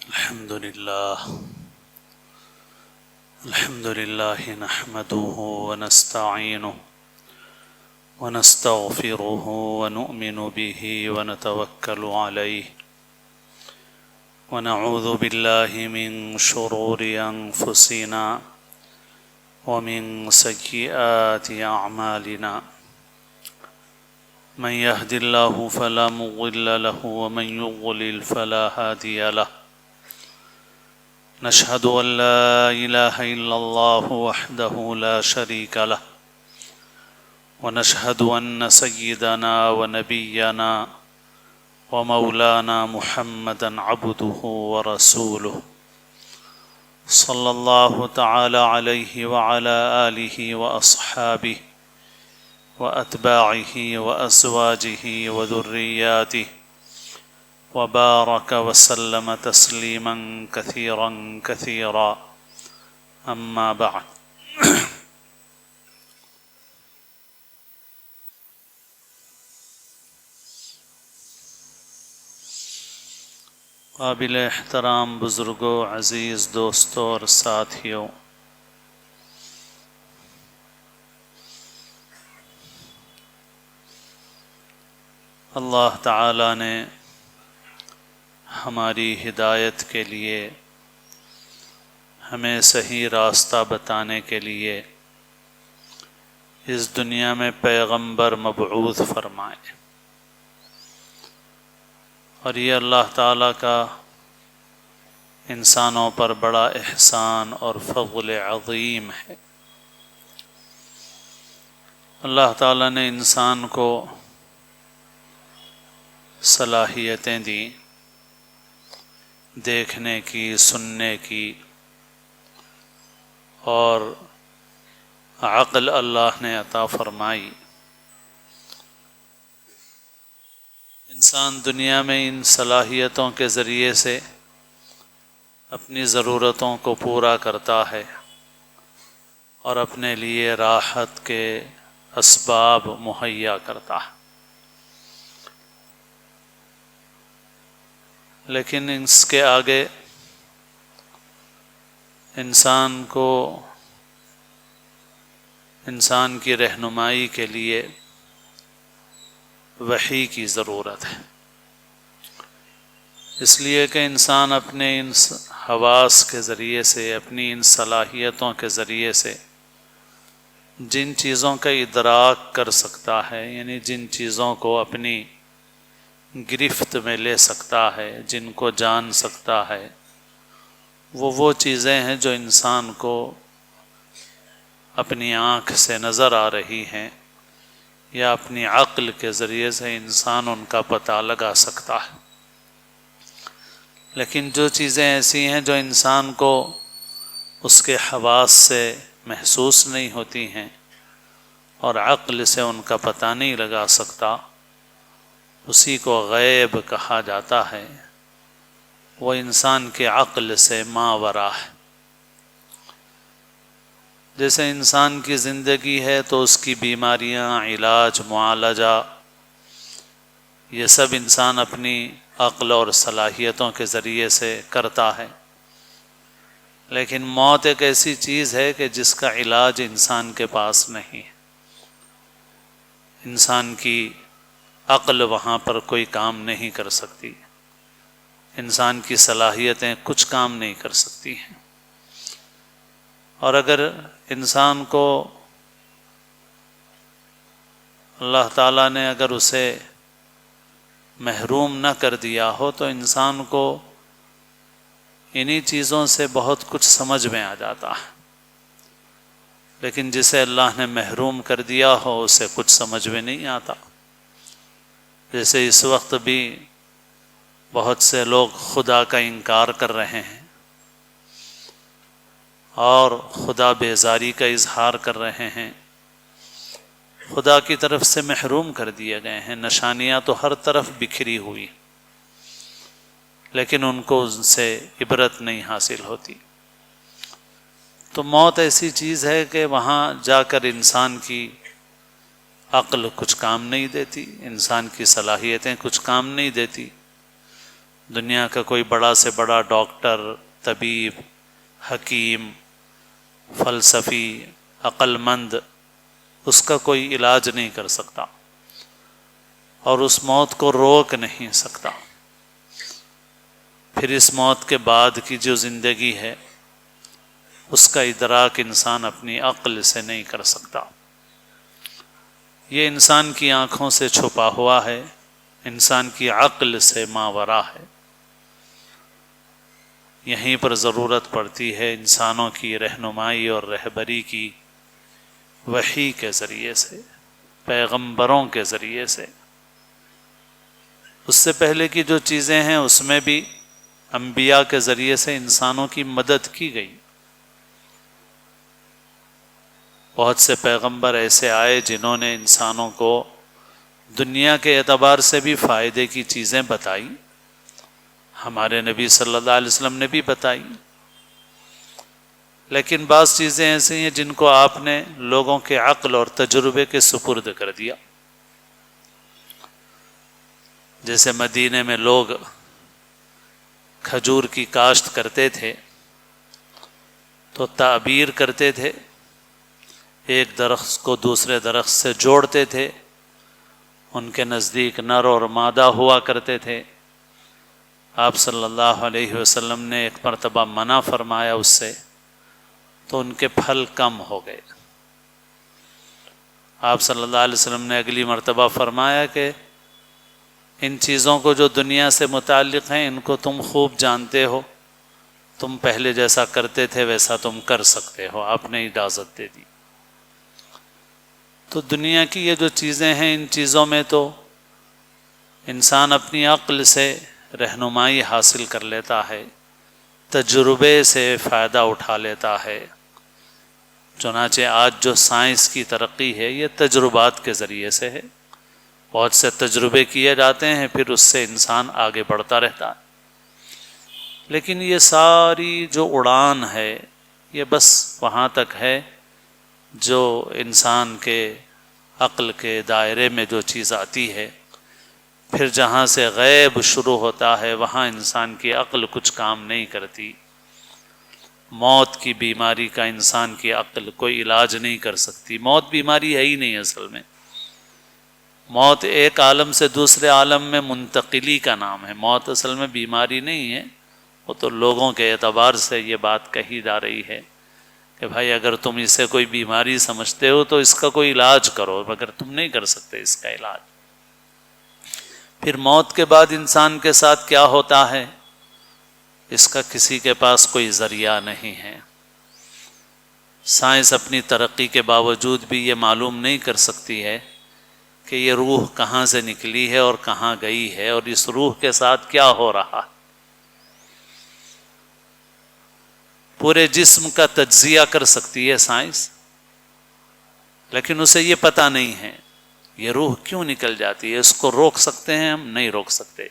الحمد لله نحمده ونستعينه ونستغفره ونؤمن به ونتوكل عليه ونعوذ بالله من شرور أنفسنا ومن سيئات أعمالنا من يهد الله فلا مضل له ومن يضلل فلا هادي له نشهد أن لا إله إلا الله وحده لا شريك له ونشهد أن سيدنا ونبينا ومولانا محمدا عبده ورسوله صلى الله تعالى عليه وعلى آله وأصحابه وأتباعه وأزواجه وذرياته وبارك وسلم تسليما كثيرا كثيرا أما بعد قابل احترام بزرگوں، عزیز دوستوں اور ساتھیوں، اللہ تعالی نے ہماری ہدایت کے لیے، ہمیں صحیح راستہ بتانے کے لیے اس دنیا میں پیغمبر مبعوث فرمائے، اور یہ اللہ تعالیٰ کا انسانوں پر بڑا احسان اور فضل عظیم ہے۔ اللہ تعالیٰ نے انسان کو صلاحیتیں دیں، دیکھنے کی، سننے کی، اور عقل اللہ نے عطا فرمائی۔ انسان دنیا میں ان صلاحیتوں کے ذریعے سے اپنی ضرورتوں کو پورا کرتا ہے اور اپنے لیے راحت کے اسباب مہیا کرتا ہے، لیکن اس کے آگے انسان کو، انسان کی رہنمائی کے لیے وحی کی ضرورت ہے، اس لیے کہ انسان اپنے ان حواس کے ذریعے سے، اپنی ان صلاحیتوں کے ذریعے سے جن چیزوں کا ادراک کر سکتا ہے، یعنی جن چیزوں کو اپنی گرفت میں لے سکتا ہے، جن کو جان سکتا ہے، وہ چیزیں ہیں جو انسان کو اپنی آنکھ سے نظر آ رہی ہیں، یا اپنی عقل کے ذریعے سے انسان ان کا پتہ لگا سکتا ہے۔ لیکن جو چیزیں ایسی ہیں جو انسان کو اس کے حواس سے محسوس نہیں ہوتی ہیں اور عقل سے ان کا پتہ نہیں لگا سکتا، اسی کو غیب کہا جاتا ہے، وہ انسان کے عقل سے ماوراء ہے۔ جیسے انسان کی زندگی ہے تو اس کی بیماریاں، علاج، معالجہ، یہ سب انسان اپنی عقل اور صلاحیتوں کے ذریعے سے کرتا ہے، لیکن موت ایک ایسی چیز ہے کہ جس کا علاج انسان کے پاس نہیں ہے۔ انسان کی عقل وہاں پر کوئی کام نہیں کر سکتی، انسان کی صلاحیتیں کچھ کام نہیں کر سکتی ہیں، اور اگر انسان کو اللہ تعالیٰ نے اگر اسے محروم نہ کر دیا ہو تو انسان کو انہی چیزوں سے بہت کچھ سمجھ میں آ جاتا ہے، لیکن جسے اللہ نے محروم کر دیا ہو اسے کچھ سمجھ میں نہیں آتا۔ جیسے اس وقت بھی بہت سے لوگ خدا کا انکار کر رہے ہیں اور خدا بیزاری کا اظہار کر رہے ہیں، خدا کی طرف سے محروم کر دیے گئے ہیں، نشانیاں تو ہر طرف بکھری ہوئی، لیکن ان کو ان سے عبرت نہیں حاصل ہوتی۔ تو موت ایسی چیز ہے کہ وہاں جا کر انسان کی عقل کچھ کام نہیں دیتی، انسان کی صلاحیتیں کچھ کام نہیں دیتی، دنیا کا کوئی بڑا سے بڑا ڈاکٹر، طبیب، حکیم، فلسفی، عقل مند اس کا کوئی علاج نہیں کر سکتا اور اس موت کو روک نہیں سکتا۔ پھر اس موت کے بعد کی جو زندگی ہے اس کا ادراک انسان اپنی عقل سے نہیں کر سکتا۔ یہ انسان کی آنکھوں سے چھپا ہوا ہے، انسان کی عقل سے ماورا ہے۔ یہیں پر ضرورت پڑتی ہے انسانوں کی رہنمائی اور رہبری کی، وحی کے ذریعے سے، پیغمبروں کے ذریعے سے۔ اس سے پہلے کی جو چیزیں ہیں اس میں بھی انبیاء کے ذریعے سے انسانوں کی مدد کی گئی۔ بہت سے پیغمبر ایسے آئے جنہوں نے انسانوں کو دنیا کے اعتبار سے بھی فائدے کی چیزیں بتائی، ہمارے نبی صلی اللہ علیہ وسلم نے بھی بتائی، لیکن بعض چیزیں ایسی ہیں جن کو آپ نے لوگوں کے عقل اور تجربے کے سپرد کر دیا۔ جیسے مدینے میں لوگ کھجور کی کاشت کرتے تھے تو تعبیر کرتے تھے، ایک درخت کو دوسرے درخت سے جوڑتے تھے، ان کے نزدیک نر اور مادہ ہوا کرتے تھے۔ آپ صلی اللہ علیہ وسلم نے ایک مرتبہ منع فرمایا اس سے، تو ان کے پھل کم ہو گئے۔ آپ صلی اللہ علیہ وسلم نے اگلی مرتبہ فرمایا کہ ان چیزوں کو جو دنیا سے متعلق ہیں ان کو تم خوب جانتے ہو، تم پہلے جیسا کرتے تھے ویسا تم کر سکتے ہو، آپ نے اجازت دے دی۔ تو دنیا کی یہ جو چیزیں ہیں ان چیزوں میں تو انسان اپنی عقل سے رہنمائی حاصل کر لیتا ہے، تجربے سے فائدہ اٹھا لیتا ہے۔ چنانچہ آج جو سائنس کی ترقی ہے یہ تجربات کے ذریعے سے ہے، بہت سے تجربے کیے جاتے ہیں، پھر اس سے انسان آگے بڑھتا رہتا ہے۔ لیکن یہ ساری جو اڑان ہے یہ بس وہاں تک ہے جو انسان کے عقل کے دائرے میں جو چیز آتی ہے، پھر جہاں سے غیب شروع ہوتا ہے وہاں انسان کی عقل کچھ کام نہیں کرتی۔ موت کی بیماری کا انسان کی عقل کوئی علاج نہیں کر سکتی، موت بیماری ہے ہی نہیں اصل میں۔ موت ایک عالم سے دوسرے عالم میں منتقلی کا نام ہے، موت اصل میں بیماری نہیں ہے۔ وہ تو لوگوں کے اعتبار سے یہ بات کہی جا رہی ہے کہ بھائی اگر تم اسے کوئی بیماری سمجھتے ہو تو اس کا کوئی علاج کرو، مگر تم نہیں کر سکتے اس کا علاج۔ پھر موت کے بعد انسان کے ساتھ کیا ہوتا ہے اس کا کسی کے پاس کوئی ذریعہ نہیں ہے۔ سائنس اپنی ترقی کے باوجود بھی یہ معلوم نہیں کر سکتی ہے کہ یہ روح کہاں سے نکلی ہے اور کہاں گئی ہے اور اس روح کے ساتھ کیا ہو رہا ہے۔ پورے جسم کا تجزیہ کر سکتی ہے سائنس، لیکن اسے یہ پتہ نہیں ہے یہ روح کیوں نکل جاتی ہے، اس کو روک سکتے ہیں ہم؟ نہیں روک سکتے۔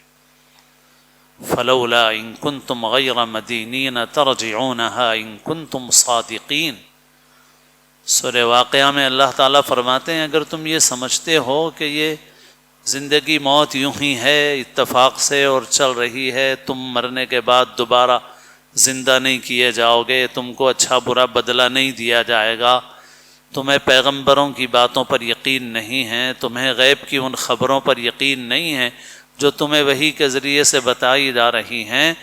فلولا ان کنتم غیر مدینین ترجعونها ان کنتم صادقین۔ سورہ واقعہ میں اللہ تعالیٰ فرماتے ہیں اگر تم یہ سمجھتے ہو کہ یہ زندگی موت یوں ہی ہے اتفاق سے اور چل رہی ہے، تم مرنے کے بعد دوبارہ زندہ نہیں کیے جاؤ گے، تم کو اچھا برا بدلہ نہیں دیا جائے گا، تمہیں پیغمبروں کی باتوں پر یقین نہیں ہے، تمہیں غیب کی ان خبروں پر یقین نہیں ہے جو تمہیں وحی کے ذریعے سے بتائی جا رہی ہیں،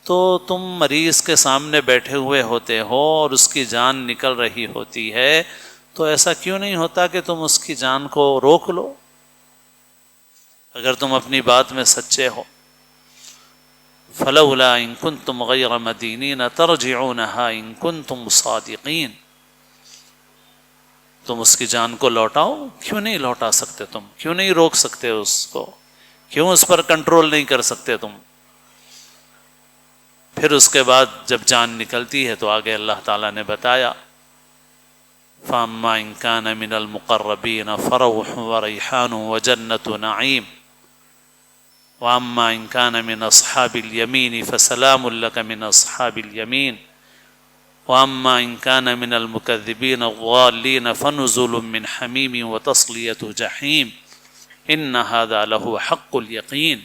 تو تم مریض کے سامنے بیٹھے ہوئے ہوتے ہو اور اس کی جان نکل رہی ہوتی ہے، تو ایسا کیوں نہیں ہوتا کہ تم اس کی جان کو روک لو اگر تم اپنی بات میں سچے ہو۔ فلولا ان کنتم غیر مدینین ترجعونها ان کنتم صادقین۔ تم اس کی جان کو لوٹاؤ، کیوں نہیں لوٹا سکتے؟ تم کیوں نہیں روک سکتے اس کو؟ کیوں اس پر کنٹرول نہیں کر سکتے تم؟ پھر اس کے بعد جب جان نکلتی ہے تو آگے اللہ تعالیٰ نے بتایا فَأَمَّا إِن كَانَ مِنَ الْمُقَرَّبِينَ فَرَوْحٌ وَرَيْحَانٌ وَجَنَّةُ نَعِيمٍ وَأَمَّا إِن كَانَ مِنْ أَصْحَابِ الْيَمِينِ فَسَلَامٌ لَكَ مِنْ أَصْحَابِ الْيَمِينِ وَأَمَّا إِن كَانَ مِنَ الْمُكَذِّبِينَ الضَّالِّينَ فَنُزُلٌ مِّنْ حَمِيمٍ وَتَصْلِيَةُ جَحِيمٍ إِنَّ هَذَا لَهُوَ حَقُّ الْيَقِينِ۔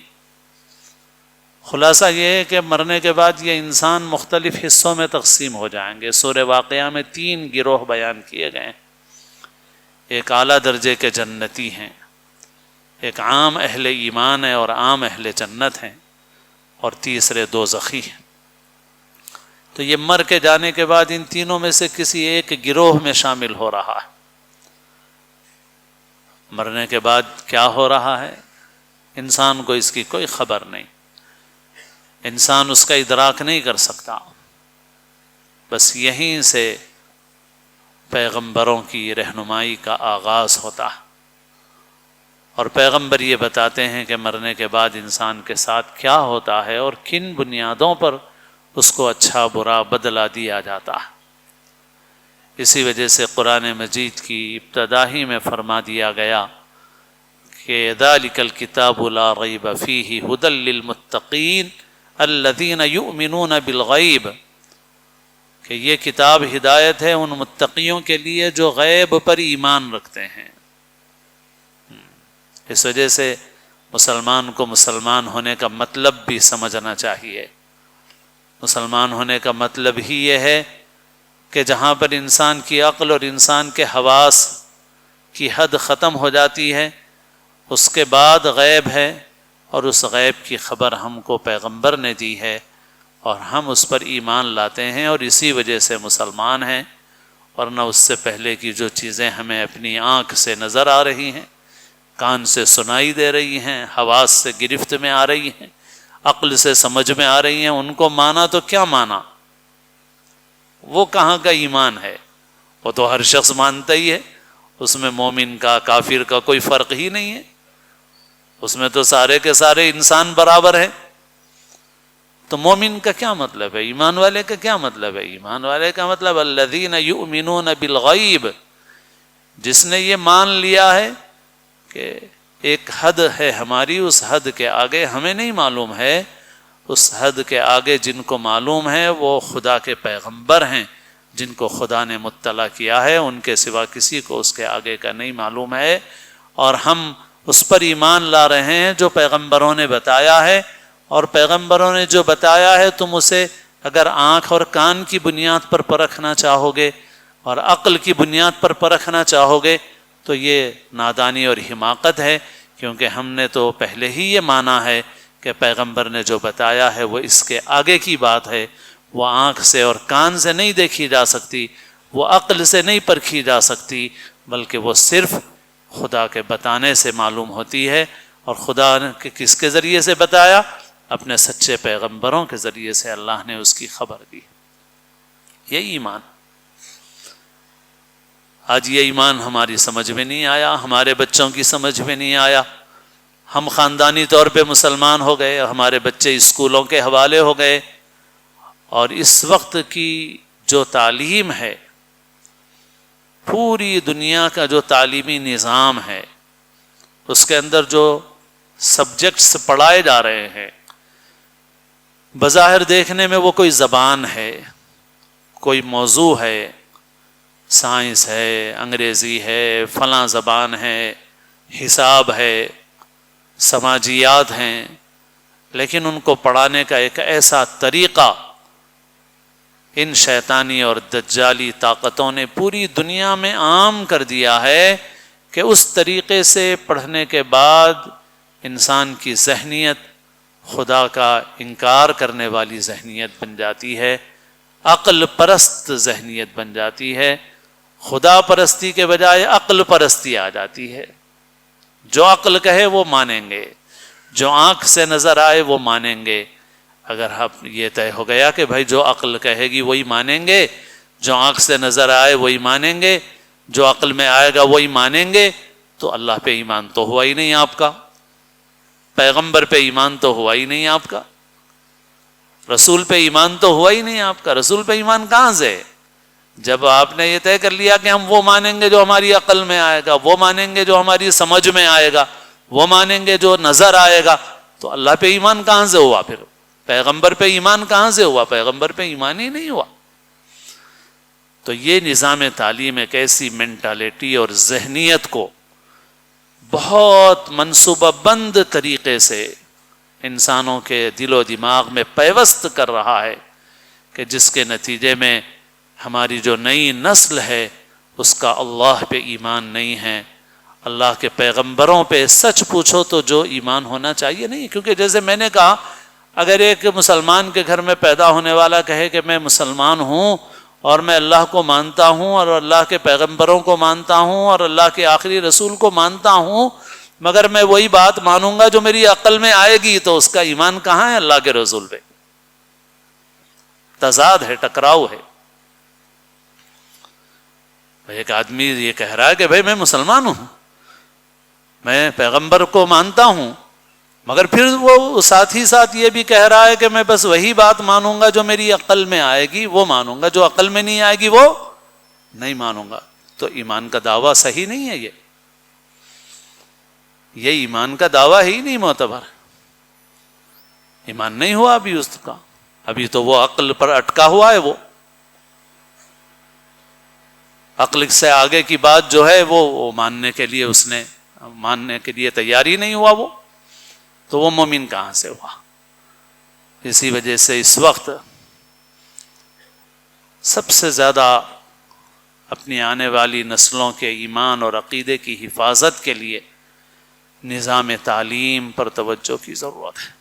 خلاصہ یہ ہے کہ مرنے کے بعد یہ انسان مختلف حصوں میں تقسیم ہو جائیں گے۔ سورہ واقعہ میں 3 گروہ بیان کیے گئے ہیں۔ ایک اعلیٰ درجے کے جنتی ہیں، ایک عام اہل ایمان ہے اور عام اہل جنت ہیں، اور تیسرے دوزخی ہیں۔ تو یہ مر کے جانے کے بعد ان تینوں میں سے کسی ایک گروہ میں شامل ہو رہا ہے۔ مرنے کے بعد کیا ہو رہا ہے انسان کو اس کی کوئی خبر نہیں، انسان اس کا ادراک نہیں کر سکتا۔ بس یہیں سے پیغمبروں کی رہنمائی کا آغاز ہوتا ہے، اور پیغمبر یہ بتاتے ہیں کہ مرنے کے بعد انسان کے ساتھ کیا ہوتا ہے اور کن بنیادوں پر اس کو اچھا برا بدلہ دیا جاتا ہے۔ اسی وجہ سے قرآن مجید کی ابتدا ہی میں فرما دیا گیا کہ ذَلِكَ الْكِتَابُ لَا رَيْبَ فِيهِ هُدًى لِّلْمُتَّقِينَ الَّذِينَ يُؤْمِنُونَ بِالْغَيْبِ، کہ یہ کتاب ہدایت ہے ان متقیوں کے لیے جو غیب پر ایمان رکھتے ہیں۔ اس وجہ سے مسلمان کو مسلمان ہونے کا مطلب بھی سمجھنا چاہیے۔ مسلمان ہونے کا مطلب ہی یہ ہے کہ جہاں پر انسان کی عقل اور انسان کے حواس کی حد ختم ہو جاتی ہے، اس کے بعد غیب ہے، اور اس غیب کی خبر ہم کو پیغمبر نے دی ہے، اور ہم اس پر ایمان لاتے ہیں، اور اسی وجہ سے مسلمان ہیں۔ ورنہ اس سے پہلے کی جو چیزیں ہمیں اپنی آنکھ سے نظر آ رہی ہیں، کان سے سنائی دے رہی ہیں، حواس سے گرفت میں آ رہی ہیں، عقل سے سمجھ میں آ رہی ہیں، ان کو مانا تو کیا مانا؟ وہ کہاں کا ایمان ہے؟ وہ تو ہر شخص مانتا ہی ہے، اس میں مومن کا کافر کا کوئی فرق ہی نہیں ہے، اس میں تو سارے کے سارے انسان برابر ہیں۔ تو مومن کا کیا مطلب ہے؟ ایمان والے کا کیا مطلب ہے؟ ایمان والے کا مطلب الذین یؤمنون بالغیب، جس نے یہ مان لیا ہے کہ ایک حد ہے ہماری، اس حد کے آگے ہمیں نہیں معلوم ہے، اس حد کے آگے جن کو معلوم ہے وہ خدا کے پیغمبر ہیں، جن کو خدا نے مطلع کیا ہے، ان کے سوا کسی کو اس کے آگے کا نہیں معلوم ہے، اور ہم اس پر ایمان لا رہے ہیں جو پیغمبروں نے بتایا ہے، اور پیغمبروں نے جو بتایا ہے تم اسے اگر آنکھ اور کان کی بنیاد پر پرکھنا چاہو گے اور عقل کی بنیاد پر پرکھنا چاہو گے تو یہ نادانی اور حماقت ہے، کیونکہ ہم نے تو پہلے ہی یہ مانا ہے کہ پیغمبر نے جو بتایا ہے وہ اس کے آگے کی بات ہے، وہ آنکھ سے اور کان سے نہیں دیکھی جا سکتی، وہ عقل سے نہیں پرکھی جا سکتی، بلکہ وہ صرف خدا کے بتانے سے معلوم ہوتی ہے۔ اور خدا نے کس کے ذریعے سے بتایا؟ اپنے سچے پیغمبروں کے ذریعے سے اللہ نے اس کی خبر دی۔ یہ ایمان، آج یہ ایمان ہماری سمجھ میں نہیں آیا، ہمارے بچوں کی سمجھ میں نہیں آیا۔ ہم خاندانی طور پہ مسلمان ہو گئے، ہمارے بچے اسکولوں کے حوالے ہو گئے، اور اس وقت کی جو تعلیم ہے، پوری دنیا کا جو تعلیمی نظام ہے، اس کے اندر جو سبجیکٹس پڑھائے جا رہے ہیں، بظاہر دیکھنے میں وہ کوئی زبان ہے، کوئی موضوع ہے، سائنس ہے، انگریزی ہے، فلاں زبان ہے، حساب ہے، سماجیات ہیں، لیکن ان کو پڑھانے کا ایک ایسا طریقہ ان شیطانی اور دجالی طاقتوں نے پوری دنیا میں عام کر دیا ہے کہ اس طریقے سے پڑھنے کے بعد انسان کی ذہنیت خدا کا انکار کرنے والی ذہنیت بن جاتی ہے، عقل پرست ذہنیت بن جاتی ہے، خدا پرستی کے بجائے عقل پرستی آ جاتی ہے۔ جو عقل کہے وہ مانیں گے، جو آنکھ سے نظر آئے وہ مانیں گے۔ اگر یہ طے ہو گیا کہ بھائی جو عقل کہے گی وہی مانیں گے، جو آنکھ سے نظر آئے وہی مانیں گے، جو عقل میں آئے گا وہی مانیں گے، تو اللہ پہ ایمان تو ہوا ہی نہیں آپ کا، پیغمبر پہ ایمان تو ہوا ہی نہیں آپ کا، رسول پہ ایمان تو ہوا ہی نہیں آپ کا۔ رسول پہ ایمان کہاں سے؟ جب آپ نے یہ طے کر لیا کہ ہم وہ مانیں گے جو ہماری عقل میں آئے گا، وہ مانیں گے جو ہماری سمجھ میں آئے گا، وہ مانیں گے جو نظر آئے گا، تو اللہ پہ ایمان کہاں سے ہوا؟ پھر پیغمبر پہ ایمان کہاں سے ہوا؟ پیغمبر پہ ایمان ہی نہیں ہوا۔ تو یہ نظام تعلیم ایک ایسی مینٹالٹی اور ذہنیت کو بہت منصوبہ بند طریقے سے انسانوں کے دل و دماغ میں پیوست کر رہا ہے کہ جس کے نتیجے میں ہماری جو نئی نسل ہے اس کا اللہ پہ ایمان نہیں ہے، اللہ کے پیغمبروں پہ سچ پوچھو تو جو ایمان ہونا چاہیے نہیں. کیونکہ جیسے میں نے کہا، اگر ایک مسلمان کے گھر میں پیدا ہونے والا کہے کہ میں مسلمان ہوں اور میں اللہ کو مانتا ہوں اور اللہ کے پیغمبروں کو مانتا ہوں اور اللہ کے آخری رسول کو مانتا ہوں، مگر میں وہی بات مانوں گا جو میری عقل میں آئے گی، تو اس کا ایمان کہاں ہے اللہ کے رسول پہ؟ تضاد ہے، ٹکراؤ ہے. ایک آدمی یہ کہہ رہا ہے کہ بھائی میں مسلمان ہوں، میں پیغمبر کو مانتا ہوں، مگر پھر وہ ساتھ ہی ساتھ یہ بھی کہہ رہا ہے کہ میں بس وہی بات مانوں گا جو میری عقل میں آئے گی وہ مانوں گا، جو عقل میں نہیں آئے گی وہ نہیں مانوں گا. تو ایمان کا دعویٰ صحیح نہیں ہے. یہ ایمان کا دعویٰ ہی نہیں معتبر، ایمان نہیں ہوا ابھی اس کا، ابھی تو وہ عقل پر اٹکا ہوا ہے. وہ عقل سے آگے کی بات جو ہے وہ ماننے کے لیے اس نے ماننے کے لیے تیاری نہیں ہوا، وہ تو وہ مومن کہاں سے ہوا؟ اسی وجہ سے اس وقت سب سے زیادہ اپنی آنے والی نسلوں کے ایمان اور عقیدے کی حفاظت کے لیے نظام تعلیم پر توجہ کی ضرورت ہے.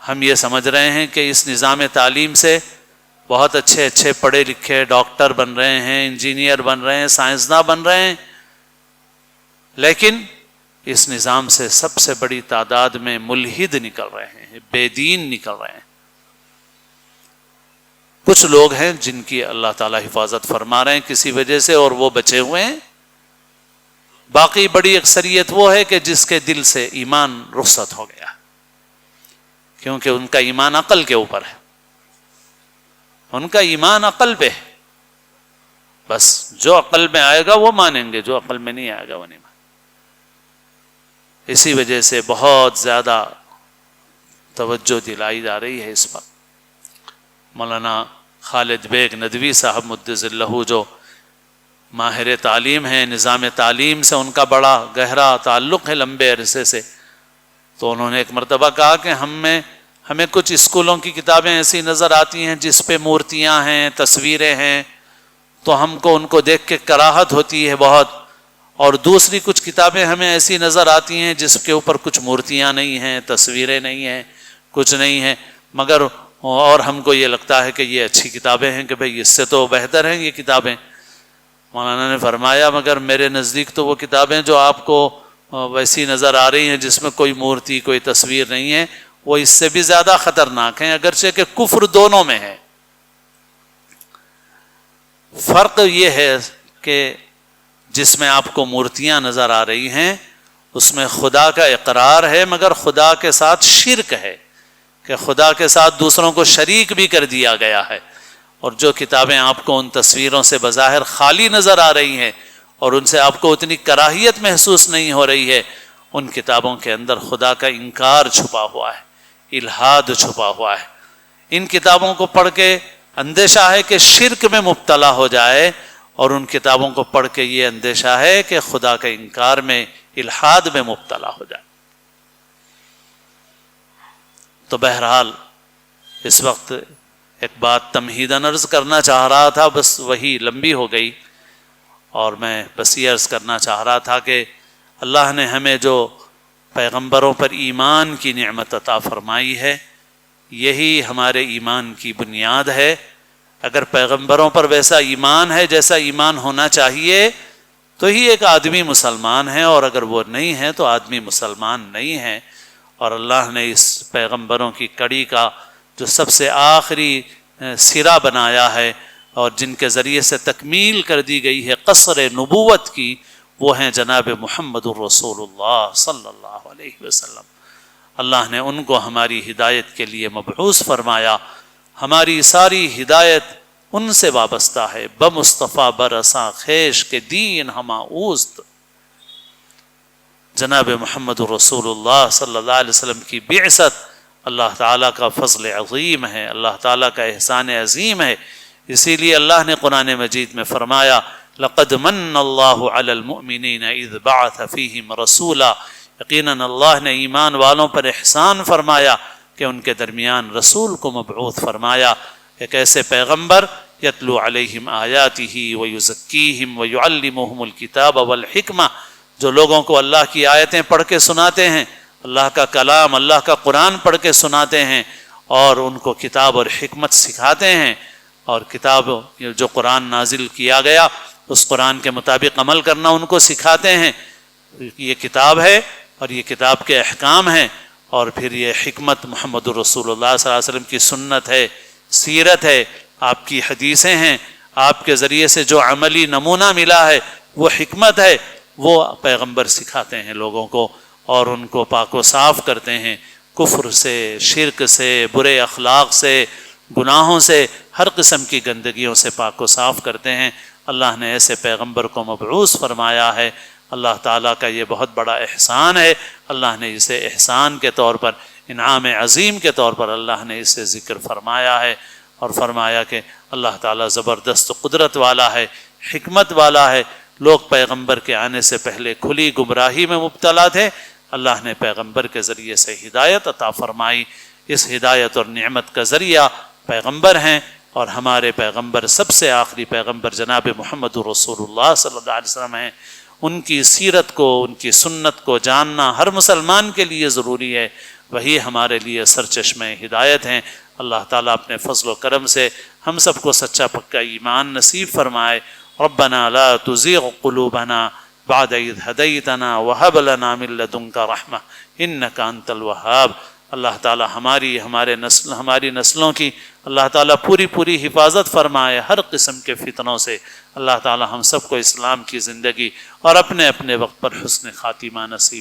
ہم یہ سمجھ رہے ہیں کہ اس نظام تعلیم سے بہت اچھے اچھے پڑھے لکھے ڈاکٹر بن رہے ہیں، انجینئر بن رہے ہیں، سائنسداں بن رہے ہیں، لیکن اس نظام سے سب سے بڑی تعداد میں ملحد نکل رہے ہیں، بے دین نکل رہے ہیں. کچھ لوگ ہیں جن کی اللہ تعالیٰ حفاظت فرما رہے ہیں کسی وجہ سے اور وہ بچے ہوئے ہیں. باقی بڑی اکثریت وہ ہے کہ جس کے دل سے ایمان رخصت ہو گیا، کیونکہ ان کا ایمان عقل کے اوپر ہے، ان کا ایمان عقل پہ ہے. بس جو عقل میں آئے گا وہ مانیں گے، جو عقل میں نہیں آئے گا وہ نہیں مانیں. اسی وجہ سے بہت زیادہ توجہ دلائی جا رہی ہے اس پر. مولانا خالد بیگ ندوی صاحب مدظ اللہ جو ماہر تعلیم ہیں، نظام تعلیم سے ان کا بڑا گہرا تعلق ہے لمبے عرصے سے، تو انہوں نے ایک مرتبہ کہا کہ ہمیں کچھ اسکولوں کی کتابیں ایسی نظر آتی ہیں جس پہ مورتیاں ہیں، تصویریں ہیں، تو ہم کو ان کو دیکھ کے کراہت ہوتی ہے بہت. اور دوسری کچھ کتابیں ہمیں ایسی نظر آتی ہیں جس کے اوپر کچھ مورتیاں نہیں ہیں، تصویریں نہیں ہیں، کچھ نہیں ہیں، مگر اور ہم کو یہ لگتا ہے کہ یہ اچھی کتابیں ہیں، کہ بھئی اس سے تو بہتر ہیں یہ کتابیں. مولانا نے فرمایا مگر میرے نزدیک تو وہ کتابیں جو آپ کو ویسی نظر آ رہی ہیں جس میں کوئی مورتی کوئی تصویر نہیں ہے، وہ اس سے بھی زیادہ خطرناک ہیں، اگرچہ کہ کفر دونوں میں ہے. فرق یہ ہے کہ جس میں آپ کو مورتیاں نظر آ رہی ہیں اس میں خدا کا اقرار ہے، مگر خدا کے ساتھ شرک ہے کہ خدا کے ساتھ دوسروں کو شریک بھی کر دیا گیا ہے. اور جو کتابیں آپ کو ان تصویروں سے بظاہر خالی نظر آ رہی ہیں اور ان سے آپ کو اتنی کراہیت محسوس نہیں ہو رہی ہے، ان کتابوں کے اندر خدا کا انکار چھپا ہوا ہے، الہاد چھپا ہوا ہے. ان کتابوں کو پڑھ کے اندیشہ ہے کہ شرک میں مبتلا ہو جائے، اور ان کتابوں کو پڑھ کے یہ اندیشہ ہے کہ خدا کے انکار میں، الہاد میں مبتلا ہو جائے. تو بہرحال اس وقت ایک بات تمہیداً عرض کرنا چاہ رہا تھا، بس وہی لمبی ہو گئی، اور میں بس یہ عرض کرنا چاہ رہا تھا کہ اللہ نے ہمیں جو پیغمبروں پر ایمان کی نعمت عطا فرمائی ہے، یہی ہمارے ایمان کی بنیاد ہے. اگر پیغمبروں پر ویسا ایمان ہے جیسا ایمان ہونا چاہیے تو ہی ایک آدمی مسلمان ہے، اور اگر وہ نہیں ہے تو آدمی مسلمان نہیں ہے. اور اللہ نے اس پیغمبروں کی کڑی کا جو سب سے آخری سرا بنایا ہے اور جن کے ذریعے سے تکمیل کر دی گئی ہے قصر نبوت کی، وہ ہیں جناب محمد الرسول اللہ صلی اللہ علیہ وسلم. اللہ نے ان کو ہماری ہدایت کے لیے مبعوث فرمایا. ہماری ساری ہدایت ان سے وابستہ ہے. بمصطفیٰ برساں خیش کے دین ہما اوست. جناب محمد رسول اللہ صلی اللہ علیہ وسلم کی بعثت اللہ تعالیٰ کا فضل عظیم ہے، اللہ تعالیٰ کا احسان عظیم ہے. اسی لیے اللہ نے قرآن مجید میں فرمایا لقد من اللہ علی المؤمنین اذ بعث فیہم رسولا یقیناً اللہ نے ایمان والوں پر احسان فرمایا کہ ان کے درمیان رسول کو مبعوث فرمایا، ایک ایسے پیغمبر یتلو علیہم آیاتہ ویزکیہم ویعلمہم الکتاب والحکمہ، جو لوگوں کو اللہ کی آیتیں پڑھ کے سناتے ہیں، اللہ کا کلام، اللہ کا قرآن پڑھ کے سناتے ہیں اور ان کو کتاب اور حکمت سکھاتے ہیں، اور کتاب جو قرآن نازل کیا گیا اس قرآن کے مطابق عمل کرنا ان کو سکھاتے ہیں۔ یہ کتاب ہے اور یہ کتاب کے احکام ہیں، اور پھر یہ حکمت محمد رسول اللہ صلی اللہ علیہ وسلم کی سنت ہے، سیرت ہے، آپ کی حدیثیں ہیں، آپ کے ذریعے سے جو عملی نمونہ ملا ہے وہ حکمت ہے، وہ پیغمبر سکھاتے ہیں لوگوں کو اور ان کو پاک و صاف کرتے ہیں کفر سے، شرک سے، برے اخلاق سے، گناہوں سے، ہر قسم کی گندگیوں سے پاک و صاف کرتے ہیں۔ اللہ نے ایسے پیغمبر کو مبعوث فرمایا ہے، اللہ تعالیٰ کا یہ بہت بڑا احسان ہے، اللہ نے اسے احسان کے طور پر، انعام عظیم کے طور پر اللہ نے اسے ذکر فرمایا ہے، اور فرمایا کہ اللہ تعالیٰ زبردست قدرت والا ہے، حکمت والا ہے۔ لوگ پیغمبر کے آنے سے پہلے کھلی گمراہی میں مبتلا تھے، اللہ نے پیغمبر کے ذریعے سے ہدایت عطا فرمائی، اس ہدایت اور نعمت کا ذریعہ پیغمبر ہیں، اور ہمارے پیغمبر سب سے آخری پیغمبر جناب محمد رسول اللہ صلی اللہ علیہ وسلم ہیں۔ ان کی سیرت کو، ان کی سنت کو جاننا ہر مسلمان کے لیے ضروری ہے، وہی ہمارے لیے سرچشمہ ہدایت ہیں۔ اللہ تعالیٰ اپنے فضل و کرم سے ہم سب کو سچا پکا ایمان نصیب فرمائے۔ ربنا لا تزغ قلوبنا بعد اذ ہدیتنا وہب لنا من لدنک رحمہ انک انت الوہاب۔ اللہ تعالیٰ ہماری نسلوں کی اللہ تعالیٰ پوری حفاظت فرمائے ہر قسم کے فتنوں سے۔ اللہ تعالیٰ ہم سب کو اسلام کی زندگی اور اپنے وقت پر حسن خاتمہ نصیب